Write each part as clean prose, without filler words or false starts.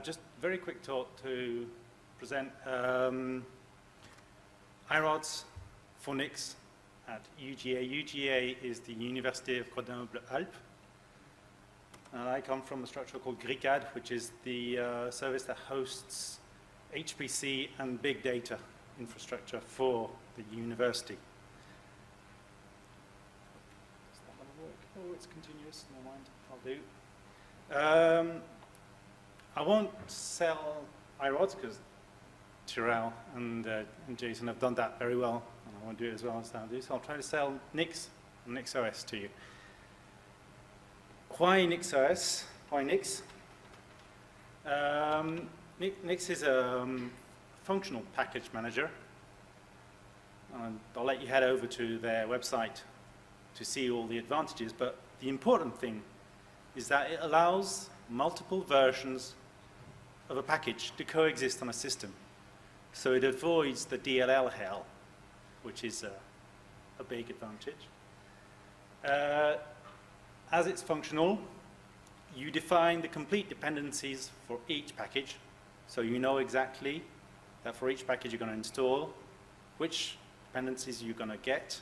Just very quick talk to present iRODS for NICs at UGA. UGA is the University of Grenoble Alpes. And I come from a structure called GRICAD, which is the service that hosts HPC and big data infrastructure for the university. Is that going to work? Oh, it's continuous. Never mind. I'll do. I won't sell iRODS because Tyrell and Jason have done that very well, and I won't do it as well as they'll do. So I'll try to sell NICs and NICs-OS to you. Why NICs-OS? Why NICs? NICs is a functional package manager. And I'll let you head over to their website to see all the advantages, but the important thing is that it allows multiple versions of a package to coexist on a system. So it avoids the DLL hell, which is a big advantage. As it's functional, you define the complete dependencies for each package. So you know exactly that for each package you're going to install, which dependencies you're going to get,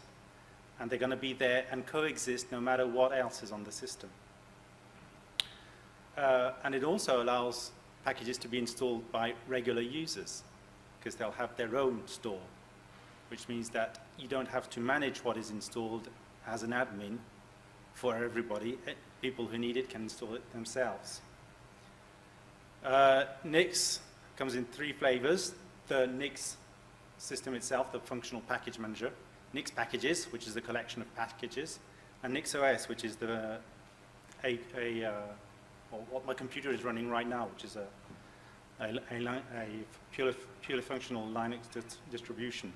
and they're going to be there and coexist no matter what else is on the system. And it also allows packages to be installed by regular users, because they'll have their own store, which means that you don't have to manage what is installed as an admin for everybody. People who need it can install it themselves. NICs comes in 3 flavors. The NICs system itself, the functional package manager, NICs packages, which is a collection of packages, and NICs-OS, which is the what my computer is running right now, which is a purely functional Linux distribution.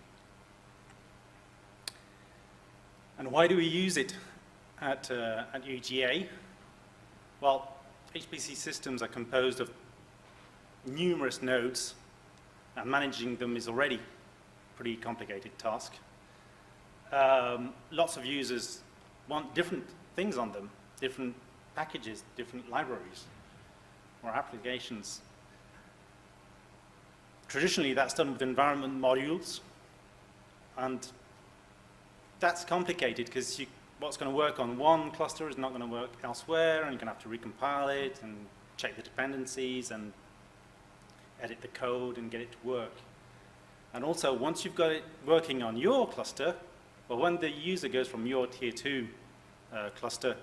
And why do we use it at UGA? Well, HPC systems are composed of numerous nodes, and managing them is already a pretty complicated task. Lots of users want different things on them, different packages, different libraries or applications. Traditionally, that's done with environment modules, and that's complicated because what's going to work on one cluster is not going to work elsewhere, and you're going to have to recompile it and check the dependencies and edit the code and get it to work. And also, once you've got it working on your cluster, well, when the user goes from your tier 2 cluster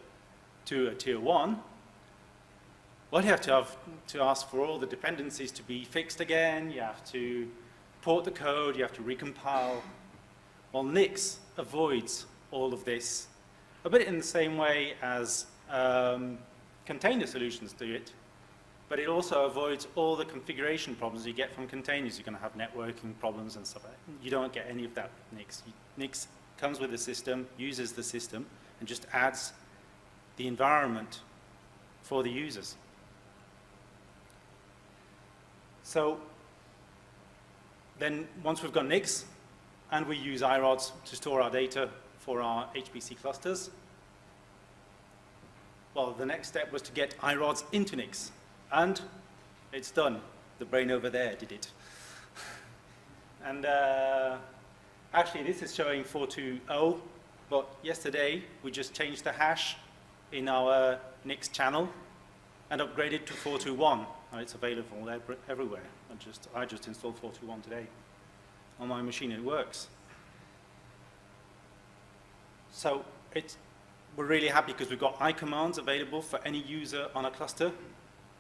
to a tier 1, well, you have to ask for all the dependencies to be fixed again, you have to port the code, you have to recompile. Well, NICs avoids all of this, a bit in the same way as container solutions do it, but it also avoids all the configuration problems you get from containers. You're going to have networking problems and stuff like that. You don't get any of that with NICs. NICs comes with the system, uses the system, and just adds the environment for the users. So then once we've got NICs and we use iRODS to store our data for our HPC clusters, well, the next step was to get iRODS into NICs, and it's done. The brain over there did it. And actually this is showing 4.2.0, but yesterday we just changed the hash in our NICs channel and upgraded to 4.2.1, and it's available everywhere. I just installed 4.2.1 today on my machine. It works. So we're really happy because we've got iCommands available for any user on a cluster.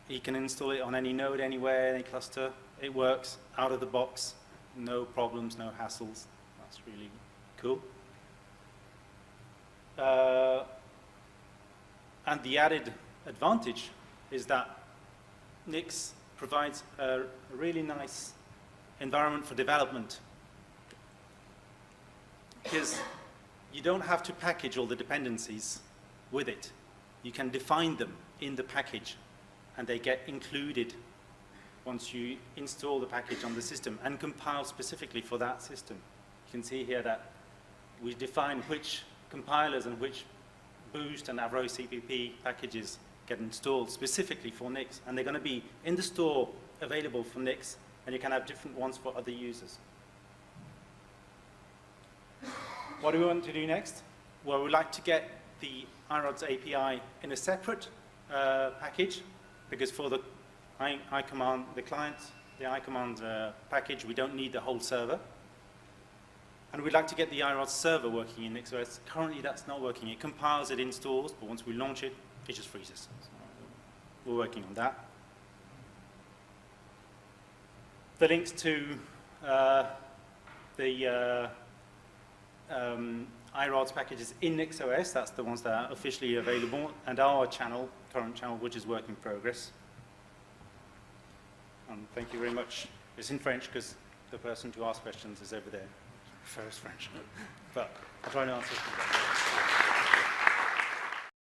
He can install it on any node, anywhere, any cluster. It works out of the box, no problems, no hassles. That's really cool. And the added advantage is that NICs provides a really nice environment for development, because you don't have to package all the dependencies with it. You can define them in the package, and they get included once you install the package on the system and compile specifically for that system. You can see here that we define which compilers and which Boost and Avro CPP packages get installed specifically for NICs, and they're going to be in the store available for NICs, and you can have different ones for other users. What do we want to do next? Well, we'd like to get the iRODS API in a separate package, because for the iCommand, the client, the iCommand package, we don't need the whole server. And we'd like to get the iRODS server working in NixOS. Currently, that's not working. It compiles, it installs, but once we launch it, it just freezes. So we're working on that. The links to the iRODS packages in NixOS, that's the ones that are officially available, and our channel, current channel, which is work in progress. Thank you very much. It's in French because the person to ask questions is over there. Prefers French, but I'll try to answer.